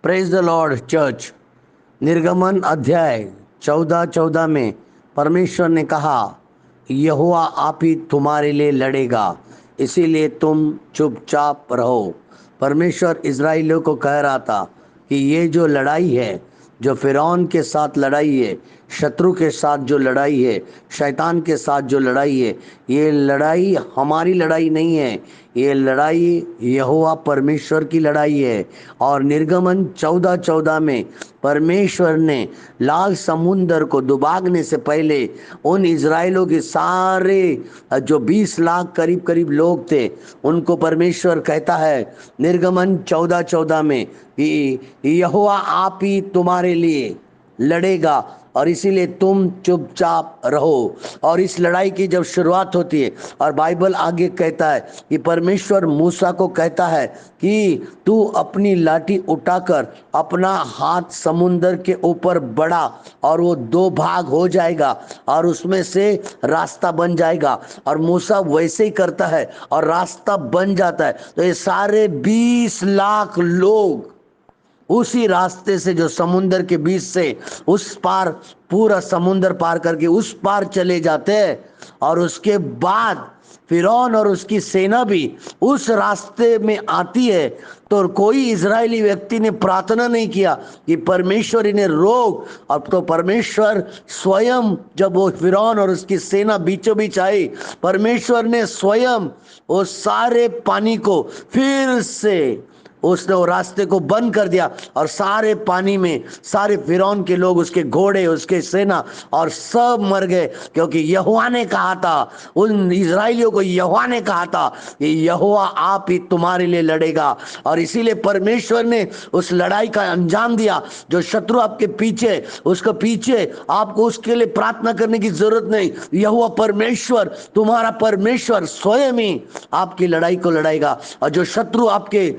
Praise the Lord church. निर्गमन अध्याय 14 में परमेश्वर ने कहा, यहोवा आप ही तुम्हारे लिए लड़ेगा, इसीलिए तुम चुपचाप रहो। परमेश्वर इज़राइलियों को कह रहा था कि ये जो लड़ाई है, जो फिरौन के साथ लड़ाई है, शत्रु के साथ जो लड़ाई है, शैतान के साथ जो लड़ाई है, ये लड़ाई हमारी लड़ाई नहीं है, ये लड़ाई यहोवा परमेश्वर की लड़ाई है। और निर्गमन 14 में परमेश्वर ने लाल समुंदर को डुबाने से पहले उन इज़राइलों के सारे जो 20 लाख करीब करीब लोग थे, उनको परमेश्वर कहता है निर्गमन 14 में कि यहोवा आप ही तुम्हारे लिए लड़ेगा और इसीलिए तुम चुपचाप रहो। और इस लड़ाई की जब शुरुआत होती है, और बाइबल आगे कहता है कि परमेश्वर मूसा को कहता है कि तू अपनी लाठी उठाकर अपना हाथ समुंदर के ऊपर बढ़ा और वो 2 भाग हो जाएगा और उसमें से रास्ता बन जाएगा। और मूसा वैसे ही करता है और रास्ता बन जाता है। तो ये सारे 20 लाख लोग उसी रास्ते से, जो समुंदर के बीच से उस पार, पूरा समुंदर पार करके उस पार चले जाते हैं। और उसके बाद फिरौन और उसकी सेना भी उस रास्ते में आती है। तो कोई इजरायली व्यक्ति ने प्रार्थना नहीं किया कि परमेश्वर इन्हें रोक। अब तो परमेश्वर स्वयं, जब वो फिरौन और उसकी सेना बीचों बीच आई, परमेश्वर ने स्वयं वो सारे पानी को फिर से, उसने वो रास्ते को बंद कर दिया और सारे पानी में सारे फिरौन के लोग, उसके घोड़े, उसके सेना और सब मर गए। क्योंकि यहोवा ने कहा था, उन इजराइलियों को यहोवा ने कहा था कि यहोवा आप ही तुम्हारे लिए लड़ेगा। और इसीलिए परमेश्वर ने उस लड़ाई का अंजाम दिया। जो शत्रु आपके पीछे, उसके पीछे आपको उसके लिए प्रार्थना करने की जरूरत नहीं। यहोवा परमेश्वर, तुम्हारा परमेश्वर स्वयं ही आपकी लड़ाई को लड़ाएगा। और जो शत्रु आपके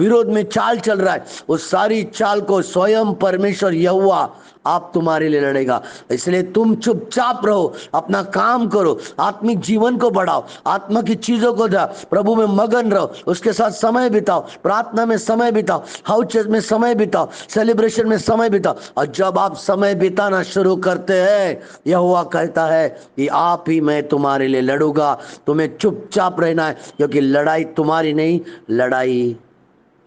विरोध में चाल चल रहा है, उस सारी चाल को स्वयं परमेश्वर यहोवा आप तुम्हारे लिए लड़ेगा। इसलिए तुम चुपचाप रहो, अपना काम करो, आत्मिक जीवन को बढ़ाओ, आत्मा की चीजों को जाओ, प्रभु में मगन रहो, उसके साथ समय बिताओ, प्रार्थना में समय बिताओ, हाउस में समय बिताओ, सेलिब्रेशन में समय बिताओ। और जब आप समय बिताना शुरू करते हैं, यहोवा कहता है कि आप ही, मैं तुम्हारे लिए लड़ूंगा। तुम्हें चुपचाप रहना है, क्योंकि लड़ाई तुम्हारी नहीं, लड़ाई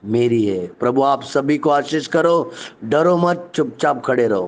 मेरी है। प्रभु आप सभी को आशीष करो। डरो मत, चुपचाप खड़े रहो।